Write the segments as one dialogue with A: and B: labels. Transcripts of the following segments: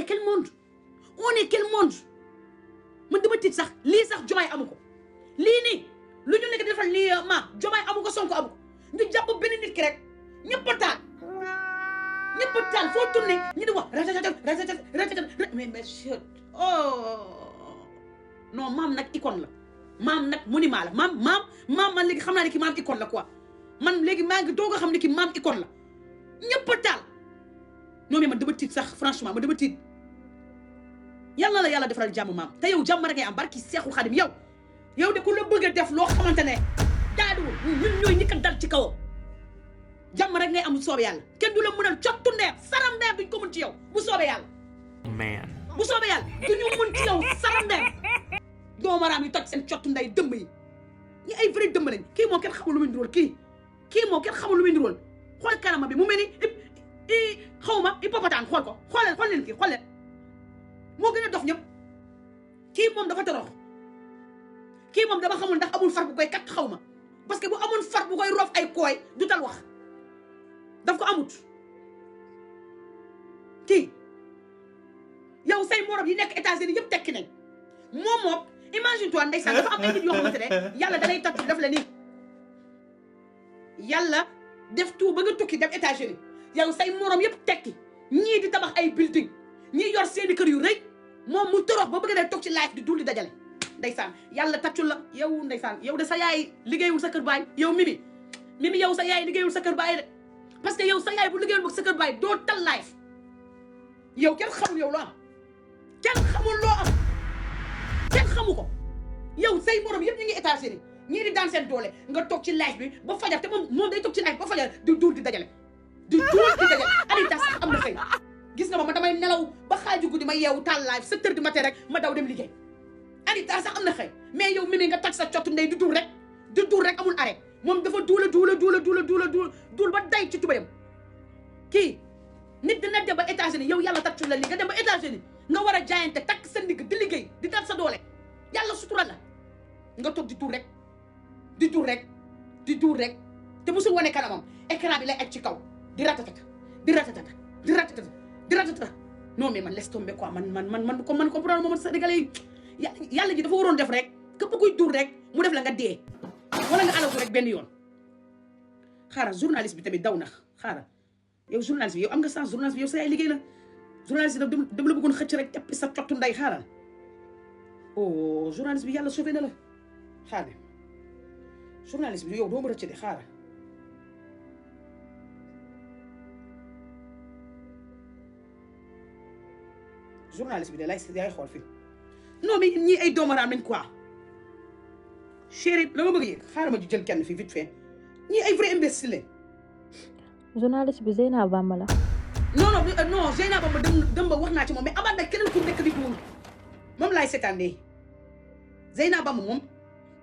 A: quel monde on est quel monde man dama tiit sax lii sax Diomaye amu ko lii nii lu ñu nekk di defal lii ma Diomaye amu ko Sonko amu ko ñu jàpp benn nit ki rek ñëpp a taal foo tourné ñu di wax ratatat mais chut non maam nag icône la maam nag monument la maam man léegi xam naa ne ki maam icône la quoi man léegi maa ngi doog a xam ne ki maam icône la ñëpp a taal non mais man dama tiit sax franchement man dama tiit yàlla la yàlla defaral jàmm maam te yow jàmm rek ngay am barki Seexul Xadim yow de ku la bëgg a def loo xamante ne jaaduwul ñun ñooy ñi ko dal ci kawam jàmm rek ngay am bu soobee yàlla kenn du la mënal cottu ndeer saram ndeer duñ ko mën ci yow bu soobee yàlla bu soobee yàlla duñu mën ci yow saram ndeer doomaraam yi toj seen cottu ndey dëmb yi ñi ay vrai dëmb lañ kii moo kenn xamul lu muy ndurool kii moo kenn xamul lu muy ndurool xool kanama bi mu mel ni xaw ma hippopotame xool ko xool leen kii xool leen moo gën a dof ñëpp kii moom dafa torox kii moom dama xamul ndax amul far bu koy kat xaw ma parce que bu amoon far bu koy roof ay kooy du tal wax daf ko amut kii yow say morom yi nekk États-Unis yëpp tekki nañ moom imagine toi ndeysaan dafa am ay nit yoo xamante ne yàlla dalay tàcc def la nii yàlla def tout ba nga tukki dem États-Unis yow say morom yëpp tekki ñii di tabax ay building ñii yor seeni kër yu rëy moom mu torox ba bëgg a toog ci live di dul di dajale ndeysaan yàlla tàccul la yow ndeysaan yow de sa yaay liggéeyul sa kër baay yow mimi yow sa yaay liggéeyul sa kër baay de parce que yow sa yaay bu liggéeyul sa kër baay doo tal live yow kenn xamul yow loo am kenn xamul loo am kenn xamu ko yow say morom yëpp ñu ngi États-Unis ñii di daan seen doole nga toog ci live bi ba fajar te moom day toog ci live ba fajar di duul di dajale Anita sax am na xëy gis nga ma damay nelaw ba xaaju guddi ma yeewu taal live 7 heures du matin rek ma daw dem liggéey Anita sax am na xëy mais yow mimi nga tag sa cottu ndey di duul rek amul arrêt moom dafa duul ba day ci tubayam kii nit dina dem ba États-Unis yow yàlla tàccul la li nga dem ba États-Unis nga war a jaayante takk sa ndigg di liggéey di dal sa doole yàlla sutura la nga toog di duul rek te musul wane kanamam écran bi lay aj ci kaw di ratatata non mais man laisse tomber quoi man comprendre moom sénégalais yi yàlla ji dafa waroon def rek képp kuy duul rek mu def la nga dee wala nga alagu rek benn yoon xaaral journaliste bi tamit daw na xaaral yow journaliste bi yow am nga sens journaliste bi yow sa yaay liggéey na journaliste bi dama la bëggoon xëcc rek teppi sa cottu nday xaaral oh journaliste bi yàlla sauvé na la xaaral journaliste bi yow doo ma rëcc de xaaral journaliste bi de lay xool fii non mais ñii ay doomaraam nañ quoi chéri la ma bëgg yéeg xaaral ma jël kenn fii vite fait ñii ay vrai imbécile
B: journaliste bi Zeyna Bamba la.
A: non Zeyna Bamba dem ba wax naa ci moom mais amaat na keneen ku nekk di duul moom laay seetaanee Zeyna Bamba moom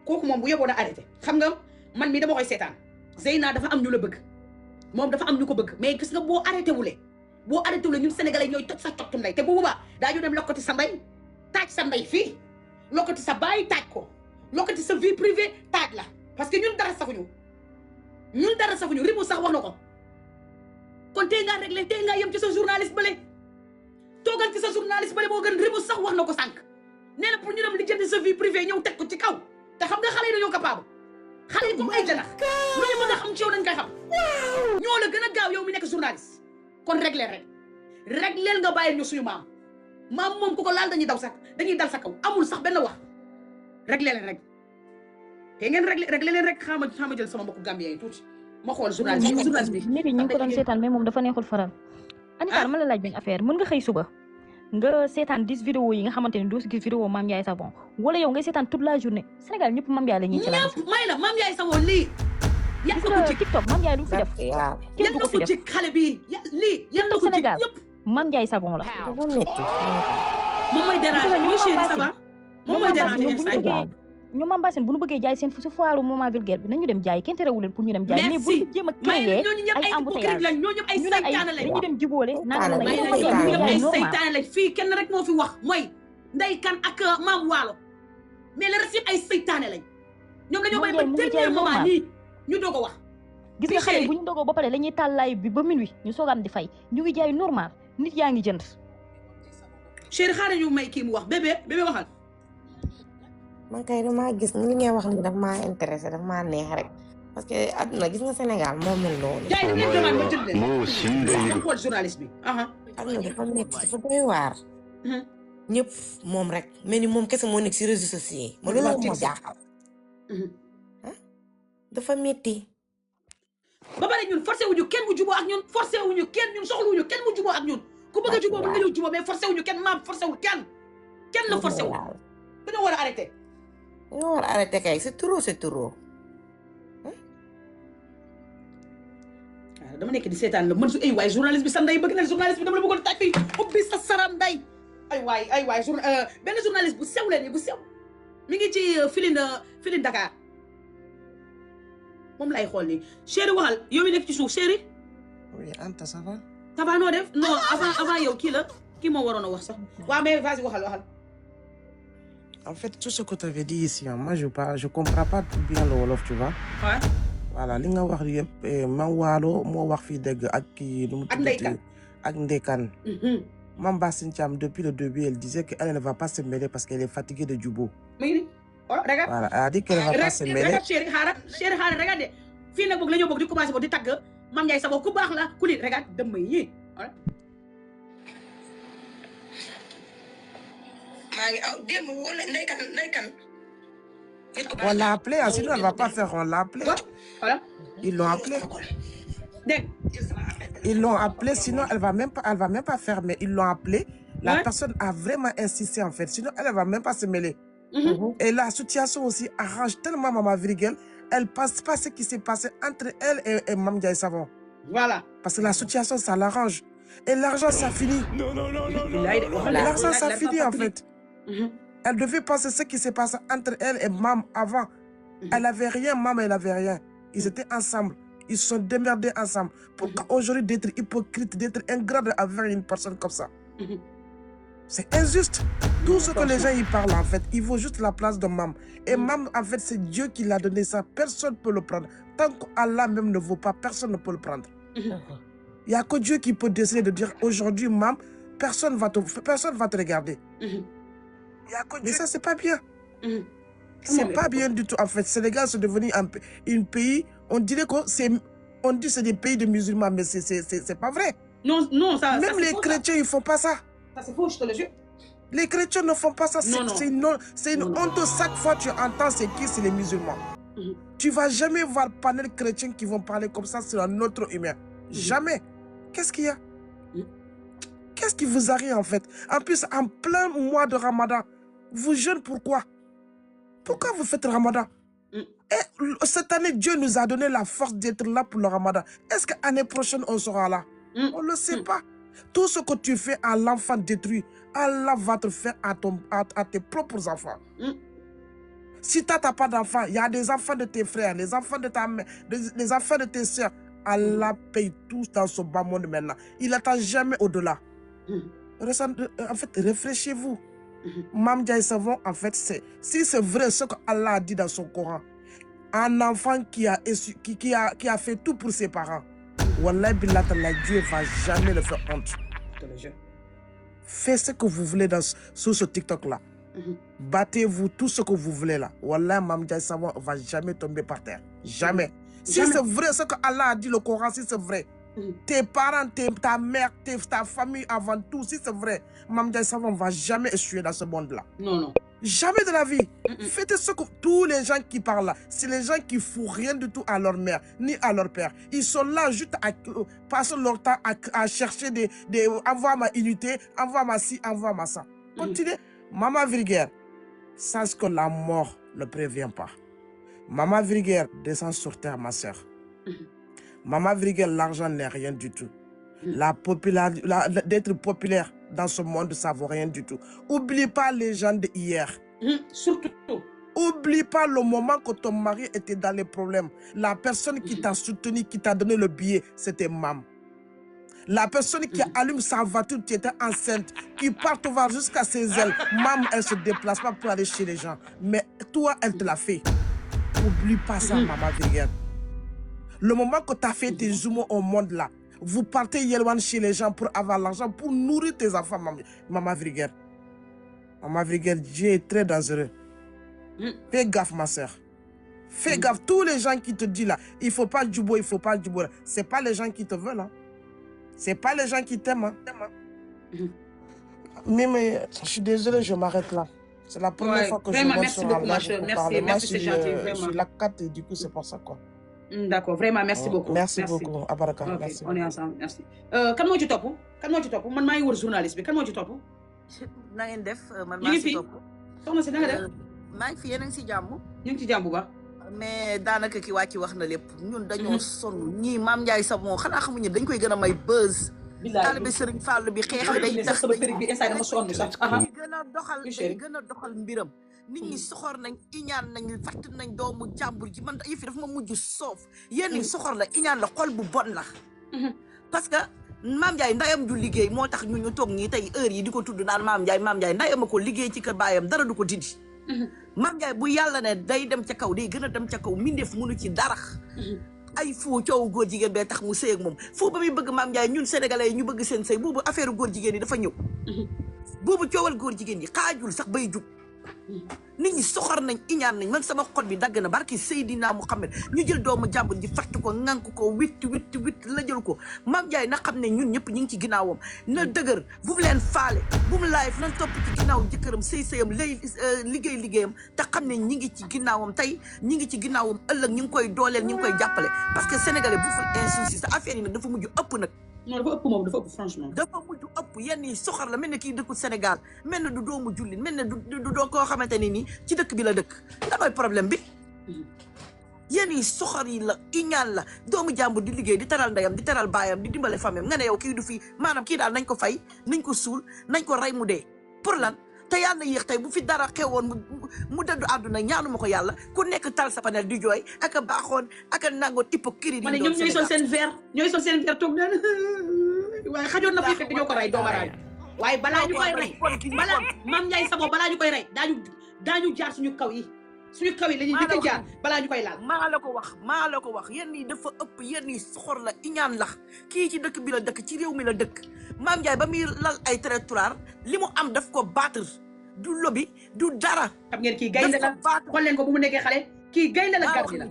A: kooku moom bu yóbboo na arrêté xam nga man mii dama koy seetaan Zeyna dafa am ñu la bëgg moom dafa am ñu ko bëgg mais gis nga boo arrêté wulee ñun sénégalais ñooy toj sa cottu ndey te bu boobaa daañu dem lokkati sa ndey taaj sa ndey fii lokkati sa baay taaj ko lokkati sa vie privée taaj la parce que ñun dara safuñu ribu sax wax na ko kon tey ngaa réglé tey ngaa yem ci sa journaliste bale toogal ci sa journaliste bale moo gën ribu sax wax na ko sànq nee na pour ñu dem li jënd sa vie privée ñëw teg ko ci kaw te xam nga xale yi dañoo capable xale yi comme ay janax lu ñu mën a xam ci yow dañ koy xam ñoo la gën a gaaw yow mi nekk journaliste kon réglé nga bàyyi ñu suñu maam moom ku ko laal dañuy dal sa kaw amul sax benn wax réglé leen rek te ngeen réglé leen rek xaama jël sama mbokku Gambien yi tuuti ma xool journaliste bi
B: ñu ngi ko doon seetaan mais moom dafa neexul faral. Anita ma la laaj benn affaire mën nga xëy suba nga seetaan 10 vidéo yi nga xamante ne doo si gis vidéo Mame Ndiaye Savon wala yow ngay seetaan toute la journée Sénégal ñëpp Mame Ndiaye la ñuy ci la
A: may la Mame Ndiaye Savon lii
B: gis nga TikTok Mame Ndiaye du fi def kenn du ko fi def
A: xale bi lii yal na ko ci
B: Sénégal
A: ñëpp
B: Mame Ndiaye Savon la
A: moom mooy déranger mooy chéri ça va moom mooy déranger
B: ñu Mame Bassine bu ñu bëggee jaay seen si foiru moment vulgaire bi nañu dem jaay kenn terewul leen pour ñu dem jaay mais bu ñu jéem a créer ay embouteillage
A: ñooñu ay
B: ñu ne ay
A: saytaane lañ
B: dañu dem jubóole naan la
A: ñooñu ay saytaane lañ fii kenn rek moo fi wax mooy Ndeye Kane ak Mame Waalo mais le reste yëpp ay saytaane lañ ñoom dañoo bay ba dernier moment nii ñu doog a wax
B: gis nga xale bu ñu dogoo ba pare la ñuy taal live bi ba minuit ñu soogaan di fay ñu ngi jaay normal nit yaa ngi jënd
A: chéri xaaral ñu may kii mu wax bébé waxal.
C: man kay damaa gis li ngay wax ni daf maa intéressé daf maa neex rek parce que àdduna gis nga Sénégal moo mel noonu.
A: jaay def leen demande ma jël leen. dem xool journaliste bi.
C: àdduna dafa nekk dafa doy waar. ñëpp moom rek mel ni moom kese moo nekk si réseaux sociaux yi. ma loolu moo jaaxal. dafa metti.
A: ba pare ñun forcé wuñu kenn mu juboo ak ñun forcé wuñu kenn ñun soxluwuñu kenn mu juboo ak ñun ku bëgg a juboo mën nga ñëw juboo mais forcé wuñu kenn maam forcé wul kenn la forcé wu dañoo war a arrêté.
C: dañoo war a arrêté kay c'est trop c'est trop.
A: dama nekk di seetaan la man su ay waay journaliste bi sa ndey bëgg na journaliste bi dama la bëggoon taaj fii ubbi sa saram nday ay waay benn journaliste bu sew leen bu sew mi ngi ci Feeling Dakar moom lay xool nii chéri waxal yow mi nekk ci suuf chéri.
D: oui Anta ça va.
A: ça va noo def non avant yow kii moo waroon a wax sax waaw mais vas-y waxal.
D: En fait, tout ce que tu avais dit ici, moi je comprends pas bien le wolof, tu vois.
A: Ouais.
D: Voilà, li nga wax yëpp man waalo moo wax fii dëgg ak kii nu mu tuddati ak Ndeykan. Mame Bassine Thiam depuis le début elle disait qu'elle ne va pas se mêler parce qu'elle est fatiguée de Djibo.
A: Regarde.
D: Voilà, elle a dit qu'elle ne va pas se mêler.
A: Regarde chéri xaaral regarde fii nag boog la ñoo bëgg di commencé boog di tagg Mame Ndiaye Savon ku baax la ku li regarde dëmm yi
D: On l'a appelé, sinon elle ne va pas faire, on l'a appelé.
A: Voilà.
D: Ils l'ont appelé. Ils l'ont appelé, sinon elle va même pas faire, mais ils l'ont appelé. La personne a vraiment insisté en fait, sinon elle ne va même pas se mêler. Et la situation aussi arrange tellement Mama Virgile, elle passe pas ce qui s'est passé entre elle et Mame Ndiaye Savon.
A: Voilà.
D: Parce que la situation, ça l'arrange. Et l'argent, ça finit. Non. L'argent, ça finit en fait. Elle devait penser ce qui s'est passé entre elle et Mame avant. Elle n'avait rien, Mame, elle n'avait rien. Ils étaient ensemble. Ils se sont démerdés ensemble. Pourquoi aujourd'hui d'être hypocrite, d'être ingrat avec une personne comme ça? C'est injuste. Tout ce que les gens y parlent, en fait, il vaut juste la place de Mame. Et Mame, en fait, c'est Dieu qui l'a donné ça. Personne ne peut le prendre. Tant qu'Allah même ne vaut pas, personne ne peut le prendre. Il n'y a que Dieu qui peut décider de dire aujourd'hui, Mame, personne ne va te regarder. Mais ça, c'est pas bien. C'est pas bien du tout. En fait, Sénégal, c'est devenu un pays, on dirait que c'est des pays de musulmans, mais c'est pas vrai.
A: Non, ça.
D: Même les chrétiens, ils font pas ça.
A: Ça, c'est faux, je te le jure.
D: Les chrétiens ne font pas ça. C'est une honte. Chaque fois tu entends c'est qui, c'est les musulmans. Tu vas jamais voir panel chrétiens qui vont parler comme ça sur un autre humain. Jamais. Qu'est-ce qu'il y a? Qu'est-ce qui vous arrive en fait? En plus, en plein mois de Ramadan, vous jeûnez pourquoi? Pourquoi vous faites Ramadan? Et cette année, Dieu nous a donné la force d'être là pour le Ramadan. Est-ce que l'année prochaine, on sera là? On ne le sait pas. Tout ce que tu fais à l'enfant détruit, Allah va te faire à tes propres enfants. Si tu n'as pas d'enfants, il y a des enfants de tes frères, les enfants de ta mère, les enfants de tes soeurs. Allah paye tous dans ce bas monde maintenant. Il n'attend jamais au-delà. En fait, réfléchissez-vous. Mame Ndiaye Savon, en fait, si c'est vrai ce que Allah a dit dans son Coran, un enfant qui a fait tout pour ses parents, Wallah billah ta'ala, Dieu ne va jamais le faire honte. Faites ce que vous voulez sur ce TikTok-là. Battez-vous tout ce que vous voulez là. Wallah, Mame Ndiaye Savon ne va jamais tomber par terre. Jamais. Si c'est vrai ce que Allah a dit, le Coran, si c'est vrai, tes parents, ta mère, ta famille avant tout, si c'est vrai, Mame Ndiaye Savon ne va jamais échouer dans ce monde-là. Non. Jamais de la vie. Faites ce que tous les gens qui parlent là, c'est les gens qui ne font rien du tout à leur mère, ni à leur père. Ils sont là juste à passer leur temps à chercher envoie ma unité, envoie ma ci, envoie ma ça. Continuez. Maman Virgile, sache que la mort ne prévient pas. Maman Virgile, descends sur terre, ma soeur. Maman Virgile, l'argent n'est rien du tout. D'être populaire dans ce monde, ça ne vaut rien du tout. Oublie pas les gens d'hier.
A: Surtout.
D: Oublie pas le moment que ton mari était dans les problèmes. La personne qui t'a soutenu, qui t'a donné le billet, c'était Mame. La personne qui allume sa voiture, qui était enceinte, qui part te voir jusqu'à ses ailes. Mame, elle ne se déplace pas pour aller chez les gens. Mais toi, elle te l'a fait. N'oublie pas ça, Maman Virgile. Le moment que tu as fait tes jumeaux au monde là, Vous partez Yelwan chez les gens pour avoir l'argent, pour nourrir tes enfants, Maman Vriguer. Maman Vriguer, Dieu est très dangereux. Fais gaffe, ma soeur. Fais gaffe. Tous les gens qui te disent là, il ne faut pas du beau, il ne faut pas du beau. Ce n'est pas les gens qui te veulent. Hein. Ce n'est pas les gens qui t'aiment. Hein. Mais je suis désolée, je m'arrête là. C'est la première fois que je monte sur un live. Merci, c'est gentil. Vraiment. Je suis la 4 et du coup, c'est pour ça quoi.
A: D'accord, vraiment, merci beaucoup.
D: Merci beaucoup, Abaraka.
A: Okay,
D: merci.
A: On est ensemble, merci. Kan moo ci topp? Kan moo ci topp? Man maa ngi wër journaliste bi, kan moo ci topp?
E: na ngeen def man
A: ñu
E: maa
A: ngi
E: si
A: fi
E: topp.
A: soxna si na nga def?
E: maa ngi fi yéen a ngi si jàmm.
A: ñu ngi ci jàmm bu baax.
E: mais daanaka ki wàcc wax na lépp ñun dañoo sonn ñii Mame Ndiaye Savon xanaa xamuñu dañ koy gën a may buzz. taalibe Serigne Fall bi xeex bi day tax
A: sama périg bi instant dama sonn sax.
E: dañuy gën a doxal day gën a doxal mbiram. nit ñi soxor nañ iñaan nañ fatt nañ doomu jàmbur ji man yëf yi dafa ma mujj soof yéen ñi soxor la iñaan la xol bu bon la. parce que Mame Ndiaye ndayam du liggéey moo tax ñu toog ñii tey heure yi di ko tudd naan Mame Ndiaye ndayam a ko liggéey ci kër baayam dara du ko dindi. Mame Ndiaye bu yàlla ne day dem ca kaw day gën a dem ca kaw mindeef mënu ci dara. ay foo coow góor jigéen bee tax mu sëy ak moom foo ba muy bëgg Mame Ndiaye ñun sénégalais yi ñu bëgg seen sëy boobu affaire góor jigéen yi dafa ñëw. boobu coowal góor jigéen yi xaajul sax bay jug. nit ñi soxor nañ iñaan nañ man sama xol bi dagg na barki Seydina Muhammad ñu jël doomu jàmbur ji fatt ko ŋànk ko witt la jël ko Mame Ndiaye na xam ne ñun ñëpp ñu ngi ci ginnaawam na dëgër bu mu leen faale bu mu live nan topp ci ginnaaw jëkkëram sëyam lay liggéeyam te xam ne ñi ngi ci ginnaawam tey ñi ngi ci ginnaawam ëllëg ñi ngi koy dooleel ñi ngi koy jàppale parce que sénégalais bu fa insouci sa affaire yi nag dafa mujj ëpp nag
A: non dafa ëpp moom dafa ëpp franchement.
E: dafa mujj ëpp yenn yi soxor la mel ne kii dëkku Sénégal mel ne du doomu jullit mel ne du doo koo xamante ne nii ci dëkk bi la dëkk da mooy problème bi. yenn yi soxor yi la iñaan la doomu jàmbur di liggéey di teral ndeyam di teral baayam di dimbale famille nga ne yow kii du fi maanaam kii daal nañ ko fay nañ ko suul nañ ko rey mu dee pour lan. te yàlla na yéex tey bu fi dara xewoon mu dëddu àdduna ñaanu ma ko yàlla ku nekk tal sa panel di jooy ak a baaxoon ak a nangoon hypocrite yi
A: ñoom ñooy sol seen verre toog naan waaye xajoon na fi fekk dañoo ko rey doomaraay waaye balaa ñu koy rey balaa Mame Ndiaye Savon balaa ñu koy rey daañu jaar suñu kaw yi la ñuy njëkk a jaar balaa ñu koy laal
E: maa la ko wax yéen ñi dafa ëpp yéen ñi soxor la iñaan la kii ci dëkk bi la dëkk ci réew mi la dëkk Mame Ndiaye ba muy lal ay territoire li mu am daf ko battre du lobby du dara.
A: xam ngeen kii gaynde la xool leen ko bu mu nekkee xale kii gaynde la garmi la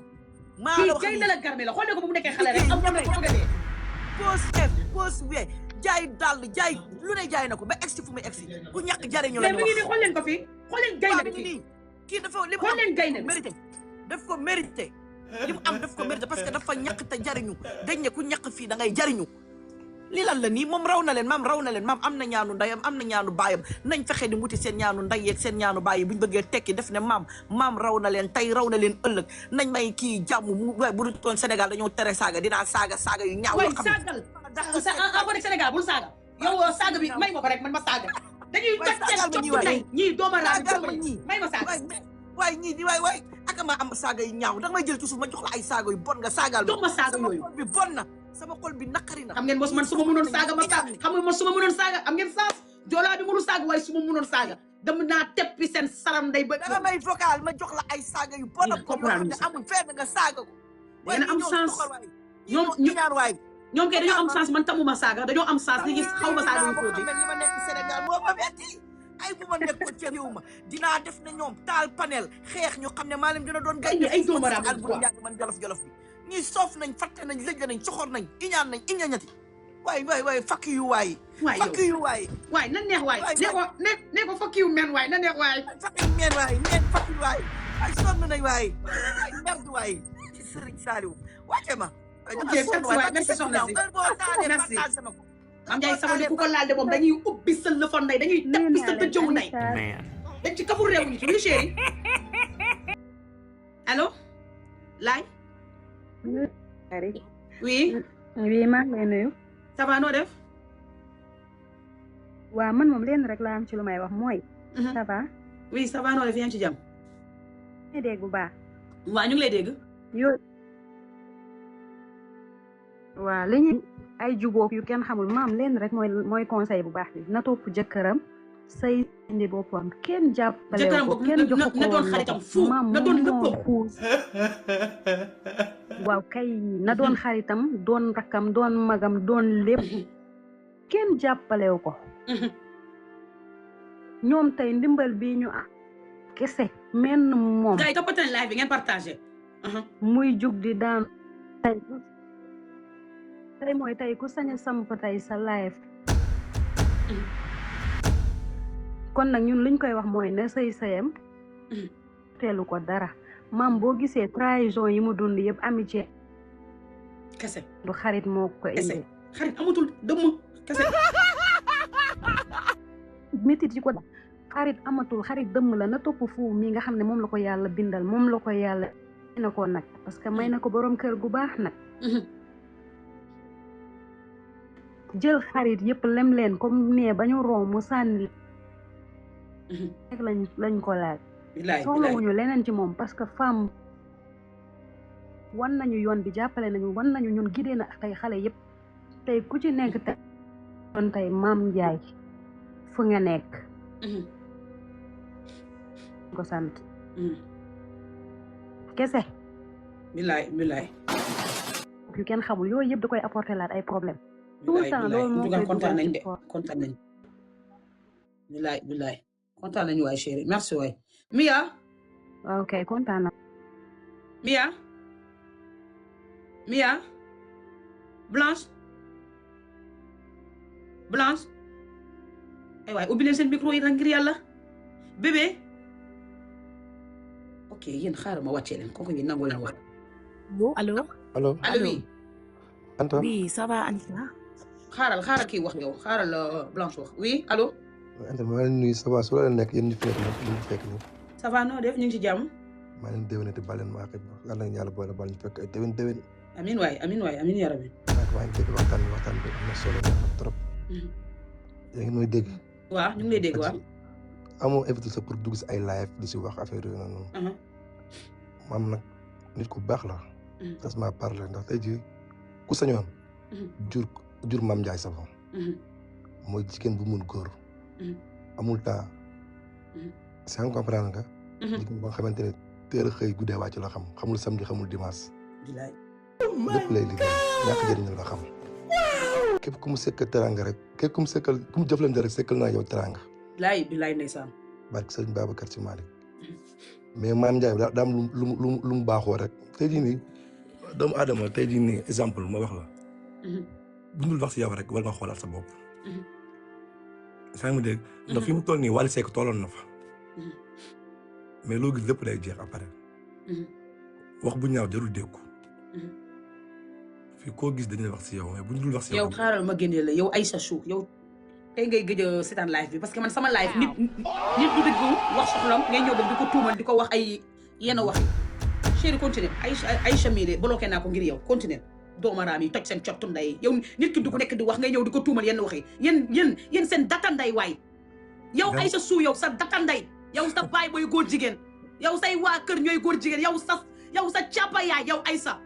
A: kii gaynde la garmi la xool leen ko bu mu nekkee xale rek am na ko dee
E: pose we jaay dàll jaay lu ne jaay na ko ba egsi fu muy egsi ku ñàkk jariñu la ñu wax
A: mais xool leen ko fii xool leen gaynde bi
E: kii dafa li mu am mérité daf ko mérité li mu am daf ko mérité parce que dafa ñàkk te jariñu dañ ne ku ñàkk fii da ngay jariñu li lan la nii moom raw na leen maam am na ñaanu ndayam am na ñaanu baayam nañ fexe di muti seen ñaanu nday yeeg seen ñaanu baay buñ bëggee tekki def ne maam raw na leen tey raw na leen ëllëg nañ may kii jàmm mu waaye bu dul toon Sénégal dañoo tere saaga dinaa saaga yu ñaaw yoo xam
A: ne Sénégal bul saaga yow saaga bi may ma ko rek man ma saaga dañuy ñii doomaraam may ma saaga
E: waaye ñii di waay ak ma am saaga yu ñaaw danga may jël ci suuf ma jox la ay saaga yu bon nga saagaal
A: ma saaga yooyu
E: bi bon na sama xol bi naqari na
A: xam ngeen mos man su ma mënoon saaga ma saaga xam ngeen mos su ma mënoon saaga am ngeen saas joolaa bi mënu saaga waaye su ma mënoon saaga dama naa teppi seen saram day ba
E: danga may vocal ma jox la ay saaga yu bon nga amul fenn nga saaga ko
A: waaye am sens ñoom kay dañoo am sens man tamuma saaga dañoo am sens li gis xaw ma saaga yu ko di
E: li ma nekk Sénégal moo ma metti ay bu ma nekkoon ca réew ma dinaa def na ñoom taal panel xeex ñu xam ne maa leen dina doon gay
A: ay doomaraam
E: man jolof bi ñii soof nañ fatte nañ lëj nañ soxor nañ iñaan nañ iñañati waay fakk yu waay
A: na neex waay ne ko fakk yu men waay na neex waay
E: fakk yu men waay ay sonn nañ waay merde waay Serigne Saliou wàcce ma
A: merci soxna si merci Mame Ndiaye Savon de ku ko laal de moom dañuy ubbi sël la fon nday dañuy teppi sël te jëw nday dañ ci kafur réew ñi ci oui chéri allo laay oui
F: maa ngi lay nuyu.
A: ça va noo def.
F: waaw man moom leen rek laa am ci lu may wax mooy. ça va.
A: oui ça va noo def yaa ngi ci jàmm.
F: ñu dégg bu baax.
A: waaw ñu ngi lay dégg.
F: waaw li ñu ay jubóog yu kenn xamul maam leen rek mooy conseil bu baax bi na topp jëkkëram say indi boppam kenn jàppale ko kenn jox ko
A: na doon xaritam fu na doon léppam
F: waaw kay na doon xaritam doon rakkam doon magam doon lépp kenn jàppalew ko ñoom tey ndimbal bi ñu am kese menn moom
A: gars yi toppatoo live bi ngeen partagé
F: muy jug di daan tey mooy tey ku sañ a samp tey sa live kon nag ñun liñ koy wax mooy na sëyam teelu ko dara maam boo gisee trahison yi mu dund yëpp amitié
A: kese
F: du xarit moo ko indi
A: xarit amatul dëmm kese
F: métit yi ko da xarit amatul xarit dëmm la na topp fu mi nga xam ne moom la ko yàlla bindal moom la ko yàlla may na ko nag parce que may na ko boroom kër gu baax nag jël xarit yëpp lem leen comme nee ba ñu rom mu sànni rek lañ ko laaj soxlawuñu leneen ci moom parce que femme wan nañu yoon bi jàppale nañu wan nañu ñun gidee na tey xale yëpp tey ku ci nekk tey doon tey Mame Ndiaye fu nga nekk ko sant kese
A: bilaay
F: yu kenn xamul yooyu yëpp da koy apporter laat ay problème tout le temps loolu moo koy
A: kontaan nañ de kontaan nañ bilaay kontaan nañu waay chéri merci waay Mia
F: ok kontaan na
A: Mia Blanche ay waay ubbi leen seen micro yi ngir yàlla bébé ok yéen xaaral ma wàccee leen kooku yéen nangu leen wax
E: allo
A: oui
G: Anta
E: oui ça va Anita
A: xaaral kii wax yow xaaral Blanche wax oui allo
G: Anta maa leen nuyu ça va su la nekk yéen ñu fi nekk ñu fekk nii
A: ça va noo def ñu ngi ci jàmm
G: maa leen déwénati baal leen maa xëy yàlla na yàlla boole baal ñu fekk ay déwén
A: amiin waay amiin ya rabbi
G: maa ngi dégg waxtaan bi am na solo trop yaa ngi may dégg
A: waaw ñu ngi lay dégg waaw
G: amoo évité sa pour dugg si ay live di si wax affaire yooyu noonu maam nag nit ku baax la das ma parlé ndax tey jii ku sañoon jur Mame Ndiaye Savon mooy jigéen bu mun góor amul temps c'est nga comprendre nga jigéen ba nga xamante ne teel a xëy guddee wàcc la xamul samedi xamul dimanche lépp lay liggéey ñàkk jëriñ la xam képp ku mu sekkal teranga rek képp ku mu jëflante rek sekkal naa yow teranga
A: bilaay ndeysaan
G: barke Sëriñ Babacar Si Malick mais Mame Ndiaye daa am lu mu baaxoo rek tey jii nii doomu aadama tey jii nii exemple ma wax la bu dul wax si yow rek war nga xoolaat sa bopp saa mu dégg ndax fi mu toll nii Wally Seck tolloon na fa mais loo gis lépp day jeex après wax bu ñaaw jarul déggu fii koo gis dañuy wax si yow mais bu dul wax si yow
A: xaaral ma génnee la yow Aïssa Chou yow tey ngay gëj a seetaan live bi parce que man sama live nit du dëgg wax soxlam ngay ñëw ba di ko tuumal di ko wax ay yenn wax yi chéri continue Aïcha mii de bloqué naa ko ngir yow continue doomaraam yi toj seen cottu nday yow nit ki du ko nekk di wax ngay ñëw di ko tuumal yenn wax yi yéen seen data nday waay yow Aïssa Chou yow sa data nday yow sa baay booy góor jigéen yow say waa kër ñooy góor jigéen yow sa caapa yaay yow Aïssa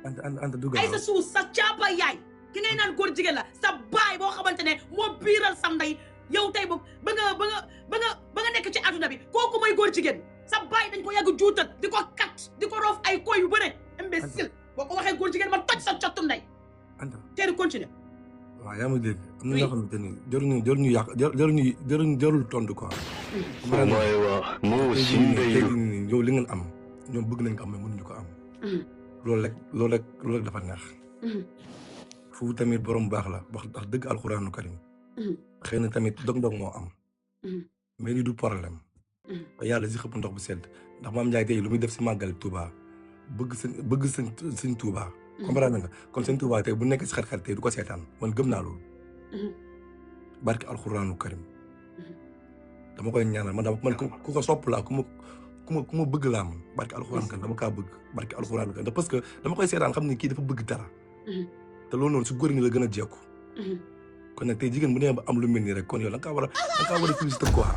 A: Chou sa caapa yaay ki ngay naan góor jigéen la sa baay boo xamante ne moo biiral sa ndey yow tey boobu ba nga nekk ci àdduna bi kooku mooy góor jigéen sa baay dañ ko yàgg juutal di ko kat di ko roof ay koy yu bëre imbécile boo ko waxee góor jigéen ma toj sa cottu ndey teeri continue
G: waaw yaa ma dégg am na ñoo xamante ni jaruñu yàq jarul tontu quoi mooy wax moo sinde yow li ngeen am ñoom bëgg nañ ko am mais mënuñu ko am loolu rek dafa neex fu tamit borom baax la wax dëgg alxuraanu karim xëy na tamit dog-dog moo am mais lii du problème yàlla si xëpp ndox bu sedd ndax Mame Ndiaye tey lu muy def si màggal Touba bëgg sëñ Touba comprendre nga kon sëñ Touba tey bu nekk si xar-xar tey du ko seetaan man gëm naa loolu barke alxuraanu karim dama koy ñaanal man ku ko sopp laa ku ma bëgg laa man barke alxuraanu karim dama kaa bëgg barke alxuraanu karim parce que dama koy seetaan xam ne kii dafa bëgg dara te loolu noonu si góor ñi la gën a jekku kon nag tey jigéen bu nee ba am lu mel nii rek kon yow da nga kaa war a félicité quoi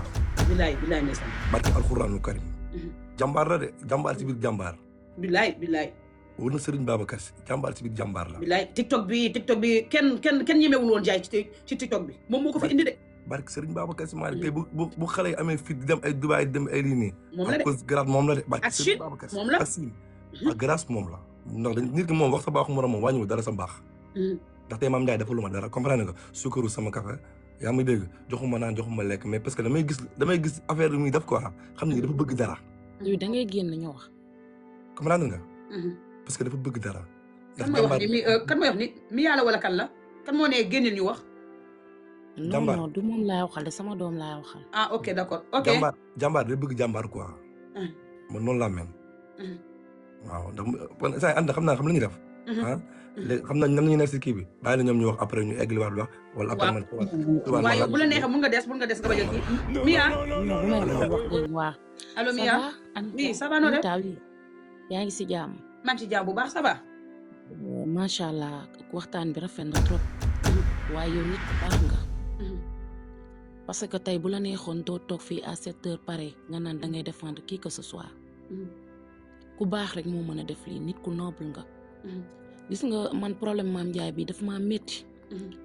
A: bilaay ndeysaan
G: barke alxuraanu karim jàmbaar la de jàmbaar si biir jàmbaar
A: bilaay
G: war na Serigne Babacar Si jàmbaar si biir jàmbaar la
A: bilaay TikTok bi kenn ñemewul woon jaay ci TikTok bi moom moo ko fi indi de
G: barke Serigne Babacar Si Malick tey bu xale yi amee fit di dem ay Dubaay di dem ay lii nii
A: moom la de
G: grâce moom la de barke Serigne Babacar Si
A: moom la
G: ak grâce moom la ndax nit ki moom wax sa baaxu morom moom wàññiwul dara sa mbaax ndax tey Mame Ndiaye dafa lu ma dara comprendre nga suukaru sama café yaa may dégg joxuma naan joxuma lekk mais parce que damay gis affaire yi muy def quoi xam ne dafa bëgg dara
H: yow da ngay génn ñu wax
G: comprendre nga parce que dafa bëgg dara
A: kan mooy wax ni mi yàlla wala kan la kan moo ne génneel ñu wax
H: non du moom laay waxal de sama doom laay waxal
A: ah ok d'accord ok
G: jàmbaar day bëgg jàmbaar quoi man noonu laa mel waaw ndax saa ànd xam la ñuy def léegi xam nañ nan la ñuy nekk si kii bi bàyyi la ñoom ñu wax après ñu egg li wax wala après man
A: waaw yow bu la neexee mun nga des nga bañ a kii Mia
H: waaw
A: allo Mia oui ça va noo def
H: yaa ngi si jàmm
A: maa ngi si jàmm bu baax ça va
H: macha allah waxtaan bi rafet na trop waaye yow nit ku baax nga parce que tey bu la neexoon doo toog fii à 7 heures pare nga naan da ngay défendre qui que ce soit ku baax rek moo mën a def lii nit ku noble nga gis nga man problème Mame Ndiaye bi dafa maa métti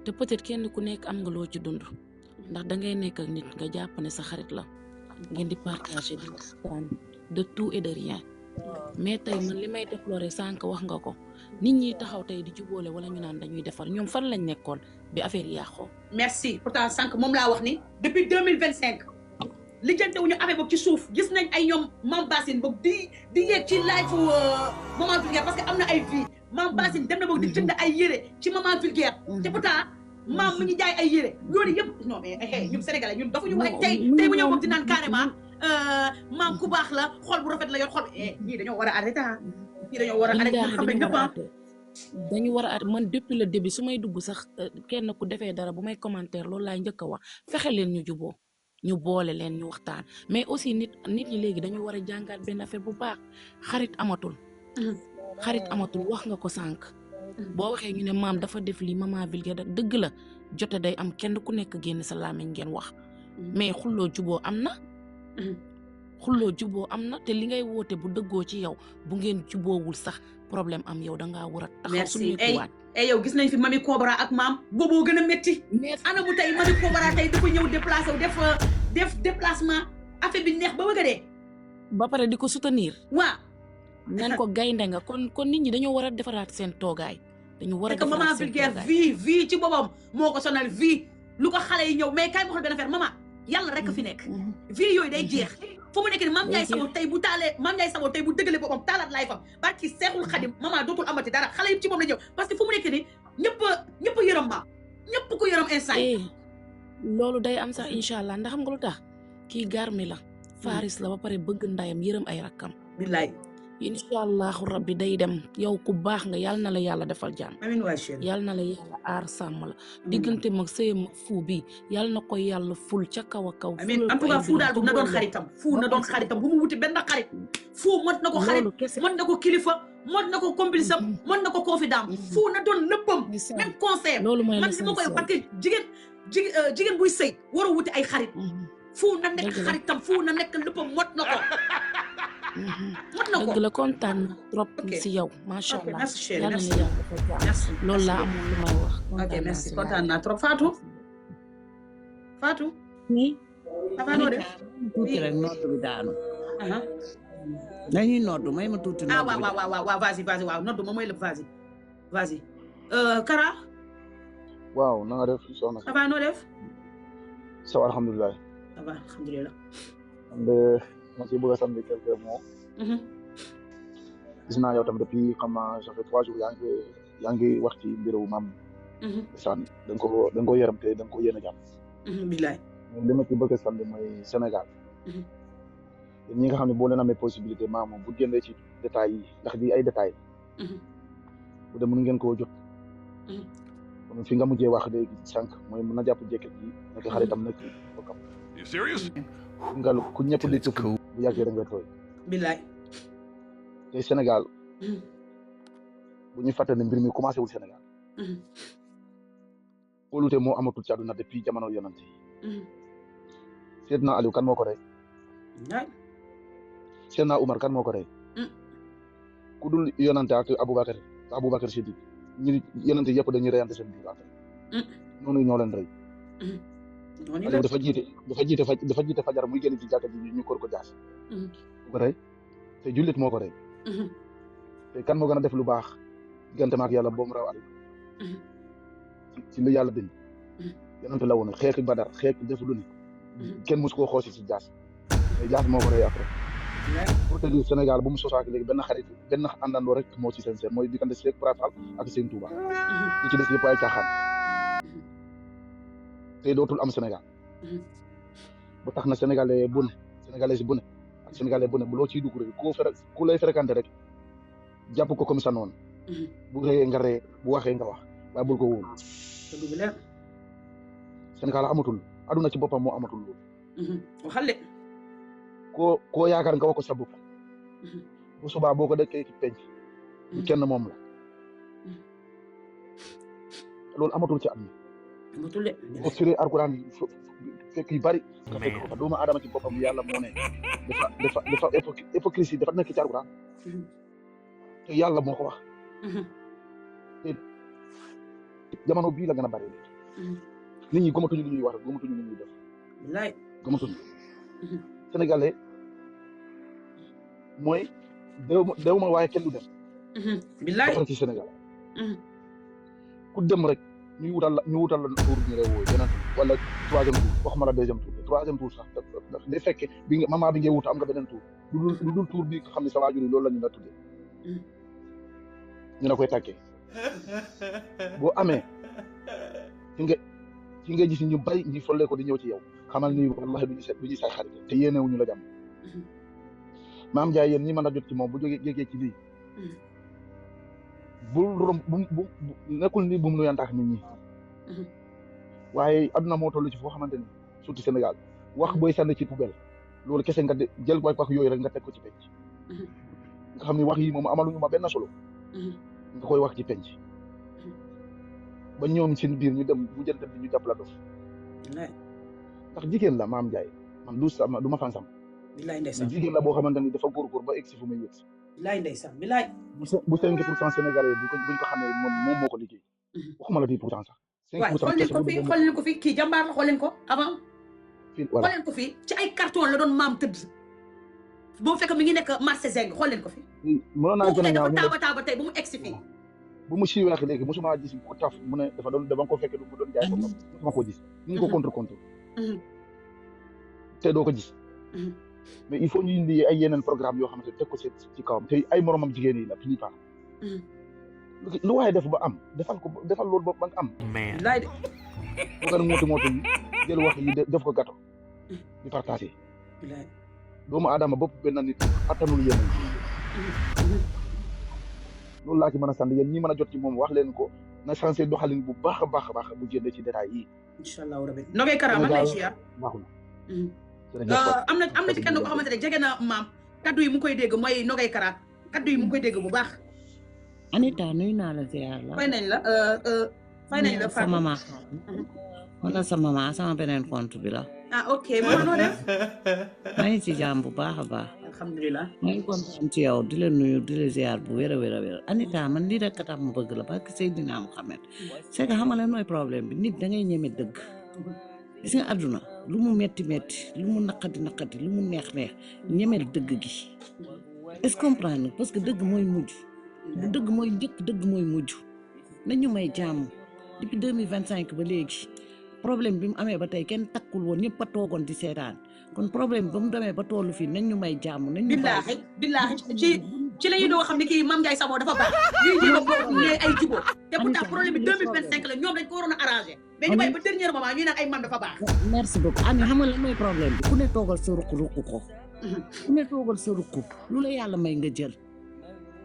H: te peut-être kenn ku nekk am nga loo ci dund ndax da ngay nekk ak nit nga jàpp ne sa xarit la ngeen di partager di waxtaan de tout et de rien mais tey man li may déplorer sànq wax nga ko nit ñi taxaw tey di jubóole wala ñu naan dañuy defar ñoom fan lañ nekkoon bi affaire yi yàqoo.
A: merci pourtant sànq moom laa wax ni depuis 2025 lijjante wuñu affaire boobu ci suuf gis nañ ay ñoom Mame Bassine boog di yéeg ci live Maman Vulgaire parce que am na ay vie Mame Bassine dem na boog di jënd ay yére ci Maman Vulgaire te pourtant maam mu ñu jaay ay yére loolu yëpp non mais ñun sénégalais ñun dafa ñu wax tey bu ñëw boog di naan carrément maam ku baax la xol bu rafet la yor xol ñii dañoo war a arrêté ñii dañoo war a arrêté xam ne ñëpp
H: dañu war a man depuis le début su may dugg sax kenn ku defee dara bu may commentaire loolu laay njëkk a wax fexe leen ñu juboo ñu boole leen ñu waxtaan mais aussi nit ñi léegi dañu war a jàngaat benn affaire bu baax xarit amatul wax nga ko sànq boo waxee ñu ne maam dafa def lii Maman Vulgaire dëgg la jote day am kenn ku nekk génn sa làmmiñ ngeen wax mais xulloo juboo am na te li ngay woote bu dëggoo ci yow bu ngeen juboowul sax problème am yow dangaa war a taxaw suñu kuwaat
A: yow gis nañ fi Mamy Cobra ak maam booboo gën a métti ana bu tey Mamy Cobra tey dafa ñëw déplacé wu def déplacement affaire bi neex ba bëgg a dee
H: ba pare di ko soutenir
A: waaw
H: neen ko gaynde nga kon nit ñi dañoo war a defaraat seen toogaay dañu war a
A: Maman Vulgaire vie ci boppam moo ko sonal vie lu ko xale yi ñëw mais kay ma xool benn affaire maman yàlla rek fi nekk vie yooyu day jeex fu mu nekk ni Mame Ndiaye Savon tey bu taalee Mame Ndiaye Savon tey bu dëggalee boppam taalaat laay fam barki Seexul Xadim maman dootul amati dara xale yi ci moom la ñëw parce que fu mu nekk ni ñëpp yërëm maam ñëpp ko yërëm instant
H: loolu day am sax incha allah ndax xam nga lu tax kii garmi la faris la ba pare bëgg ndayam yërëm ay rakkam
A: billaay
H: incha allahu rabbi day dem yow ku baax nga yàlla na la yàlla defal jàmm
A: amiin waay chéri
H: yàlla na la yàlla aar sàmm la diggante mag sëyam fuu bi yàlla na ko yàlla ful ca kaw a kaw
A: amiin en tout cas fuu daal na doon xaritam bu mu wuti benn xarit fuu mot na ko xarit mot na ko kilifa mot na ko complice am mot na ko confident fuu na doon léppam même conseil man si ma koy parce que jigéen buy sëy war a wuti ay xarit fuu na nekk xaritam fuu na nekk léppam mot na ko
H: dëgg la kontaan trop si yow macha allah yàlla na yàlla ko jàmm loolu laa amoon lu may wax.
A: ok merci kontaan naa trop Fatou.
I: nii.
A: noo def
I: tuuti rek nootu bi daanu. nañuy nootu may ma tuuti.
A: waaw vas-y waaw nootu ma mooy lépp vas-y. Kara.
J: waaw na nga def soxna.
A: ça va noo def.
J: ça va alhamdulilah.
A: ça va alhamdulilah.
J: ma si bëgg a sànni quelques mots. gis naa yow tamit depuis xam naa ça fait 3 jours yaa ngi wax ci mbiru maam. sànni da nga ko yërëm te da nga ko yéene jàmm.
A: bilaay.
J: li ma ci bëgg a sànni mooy Sénégal. ñi nga xam ne boo leen amee possibilité maam bu génnee ci détails yi ndax di ay détails. bu dee mën ngeen koo jot. fi nga mujjee wax léegi sànq mooy mën na jàpp jekket yi nekk xaritam nekk bokkam.
K: You serious?
J: nga ku ñëpp di tukki bu yàggee da nga tooy.
A: bilaay.
J: te Sénégal. bu ñu fàtte ne mbir mi commencé wul Sénégal. kóolute moo amatul ci àdduna depuis jamono yonante yi. Seydina Aliou kan moo ko rey. Seydina Umar kan moo ko rey. ku dul yonante ak Aboubacar Siddiq ñi yonante yëpp dañuy reyante seen biir noonu ñoo leen rey. Aliou dafa jiite fajar muy génn ci jàkka ji ñu kor ko jaas. bu ko rey te jullit moo ko rey. te kan moo gën a def lu baax diggante ma ak yàlla boobu raw ali ci lu yàlla bind yonent la woon xeexi Badar xeexi def lu ne kenn mosu koo xoosi ci jaas mais jaas moo ko rey après pour te dire Sénégal bu mu sosaak léegi benn xarit benn àndandoo rek moo ci sincère mooy diggante Cheikh Ibra Fall ak Sëñ Touba li ci des yëpp ay caaxaan te dootul am Sénégal ba tax na sénégalais bu ne sénégalais bu ne ak sénégalais bu ne bu loo ciy dugg rek ku lay fréquenté rek jàpp ko comme ça noonu bu rëyee nga ree bu waxee nga wax waaye bul ko wóolu Sénégal amatul aduna ci boppam moo amatul loolu
A: waxal
J: koo yaakaar nga wax ko sa bopp bu subaa boo ko dëkkee ci penc du kenn moom la loolu amatul ci àdduna
A: amatul de
J: boo firee alquran fekk yu bari nga fekk ko fa doomu aadama ci boppam yàlla moo ne dafa hypocrisie dafa nekk ci alquran te yàlla moo ko wax te jamono bii la gën a bari nit ñi gëmatuñu li ñuy wax gëmatuñu li ñuy def
A: wallaay
J: gëmatuñu sénégalais mooy dew ma waaye kenn du dem
A: billaay
J: doxal ci Sénégal ku dem rek ñu wutal la tour ñu lay woo yeneen wala troisième tour waxuma la troisième tour sax day fekke bi nga maman bi ngay wut am nga beneen tour lu dul tour bi nga xam ne sa waajur yi loolu la ñu la tuddee ñu la koy tàggee boo amee ci nga gis ñu bari ñi folle ko di ñëw ci yow xamal ni wallahi du ñu say xarit te yéenewuñu la jàmm maam Ndiaye yéen ñi mën a jot ci moom bu jógee ci lii bu nekkul ni bu mu nuyantaak nit ñi waaye adduna moo toll ci foo xamante ni surtout Sénégal wax booy sànni ci poubelle loolu kese nga jël wax yooyu rek nga teg ko ci penc nga xam ni wax yi moom amaluñu ma benn solo nga koy wax ci penc ba ñoom seen biir ñu dem bu jënd bi ñu jàpp la dof ndax jigéen la maam Ndiaye man du ma fan sam
A: bilaay ndeysaan
J: jigéen la boo xamante ni dafa góorgóor ba egg si fu muy yegg
A: bilaay ndeysaan bilaay
J: bu 5% sénégalais buñ ko xamee moom moo ko liggéey waxuma la 10% sax 5%
A: xool leen ko fi kii jàmbaar la xool leen ko avant xool leen ko fi ci ay carton la doon maam tëdd boobu fekk mi ngi nekk marché Zeng xool leen ko fi
J: mënoon naa gën a ñaaw
A: dafa taaba tey ba mu egg si fii
J: bu mu siiwee léegi mosuma gis ko taf mu ne dafa ko fekk mu doon jaay ko mosuma ko gis ñu ngi ko contre te doo ko gis mais il faut ñu indi ay yeneen programme yoo xamante teg ko ci kawam te ay moromam jigéen yi la plupart lu waaye def ba am defal loolu ba nga am
A: laay de
J: boo gën a mootu yi jël wax yi def ko gâteau di partagé doomu aadama bopp benn nit attanul yeneen loolu laa ci mën a sant yéen ñi mën a jot ci moom wax leen ko na changé doxalin bu baax a baax bu génne ci détails yi
A: incha allah rabbi Nogay Kara man lay siyaar
J: baaxul
A: am na ci kenn koo xamante ne jege na maam kaddu yi mu koy dégg mooy Nogay Kara kaddu yi mu koy dégg bu baax
I: Anita nuyu naa la ziar la
A: fay nañ la
I: sa mama wala sa mama sama beneen compte bi la
A: ok mama noo def
I: maa ngi ci jàmm bu baax a baax
A: alhamdulilah
I: maa ngi kontaan ci yow di la nuyu di la ziar bu wér a wér Anita man lii rek tax ma bëgg la parce que Seydina Mohamed c'est que xam nga lan mooy problème bi nit da ngay ñeme dëgg gis nga àdduna lu mu metti lu mu naqadi lu mu neex ñemel dëgg gi est-ce que comprendre parce que dëgg mooy mujj bu dëgg mooy njëkk dëgg mooy mujj nañu may jàmm depuis 2025 ba léegi problème bi mu amee ba tey kenn takkul woon ñëpp a toogoon di seetaan kon problème ba mu demee ba tollu fii nañ ñu may jàmm nañ ñu
A: billaahi ci la ñuy doon xam ne kii Mame Ndiaye Savon dafa baax lii ñi ba ne ay jubóo te pourtant problème bi 2025 la ñoom dañ ko waroon a arrangé mais ñu bàyyi ba dernier moment ñu naan ay mam dafa baax
I: merci beaucoup Ami xam nga lan mooy problème bi ku ne toogal sa ruq ko ku ne toogal sa ruq lu la yàlla may nga jël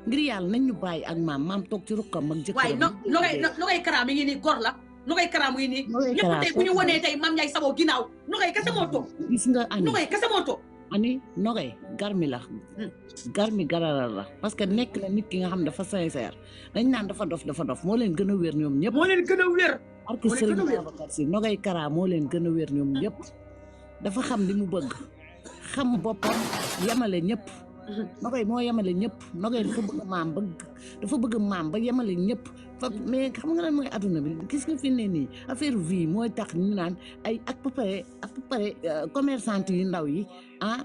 I: ngir yàlla nañ ñu bàyyi ak maam toog ci ruqam ak jëkkëram
A: waaye Nogay Kara mi ngi nii góor la Nogay Kara mu ngi nii ñëpp tey bu ñu wonee tey Mame Ndiaye Savon ginnaaw Nogay kese moo toog
I: gis nga Ami
A: Nogay kese moo toog
I: Ani Nogay garmi la garmi gararal la parce que nekk na nit ki nga xam ne dafa sincère dañ naan dafa dof moo leen gën a wér ñoom ñëpp
A: moo leen gën a wér
I: parce que Serigne Babacar Sy Nogay Kara moo leen gën a wér ñoom ñëpp dafa xam li mu bëgg xam boppam yemale ñëpp Nogay moo yemale ñëpp Nogay dafa bëgg maam ba yemale ñëpp mais xam nga lan mooy adduna bi gis nga fi ne nii affaire vie mooy tax ñu naan ay à peu près commerçante yu ndaw yi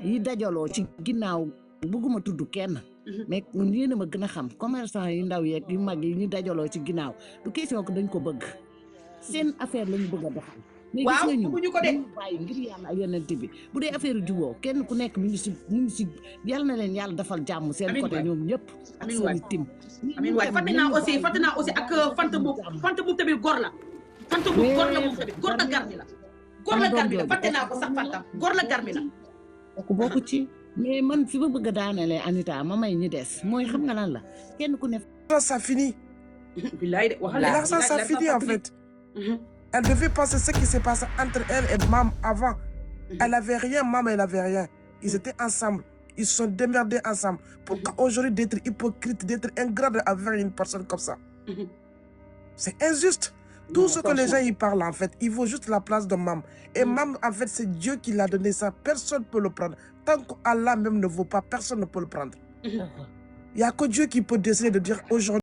I: yi dajaloo ci ginnaaw bëgguma tudd kenn mais ñun yéen a ma gën a xam commerçant yi ndaw yeeg yu mag yi ñu dajaloo ci ginnaaw du question ko dañ ko bëgg seen affaire lañu bëgg a doxal mais gis nga ñu
A: bëgguñu ko de
I: bàyyi ngir yàlla ak yonent bi bu dee affaire juboo kenn ku nekk mi ngi si yàlla na leen yàlla defal jàmm seen côté ñoom ñëpp ak seen tim
A: amiin waay fàtte naa aussi ak fanta bu tamit góor la fanta bu góor la moom tamit góor la garmi la fàtte naa ko sax fanta góor la garmi la
I: kooku bokku ci mais man fi ma bëgg a daanelee Anita ma may ñi des mooy xam nga lan la kenn ku ne
D: ça finit
A: billaay de
D: l'argent ça finit en fait elle devait passer ce qui s'est passé entre elle et Mam avant elle avait rien Mam elle avait rien ils étaient ensemble ils se sont démerdés ensemble pourquoi aujourd'hui d'être hypocrite d'être ingrat avec une personne comme ça c'est injuste tout ce que les gens y parlent en fait il vaut juste la place de Mam et Mam en fait c'est Dieu qui l'a donné ça personne ne peut le prendre tant qu'Allah même ne vaut pas personne ne peut le prendre il y a que Dieu qui peut décider de dire aujourd'hui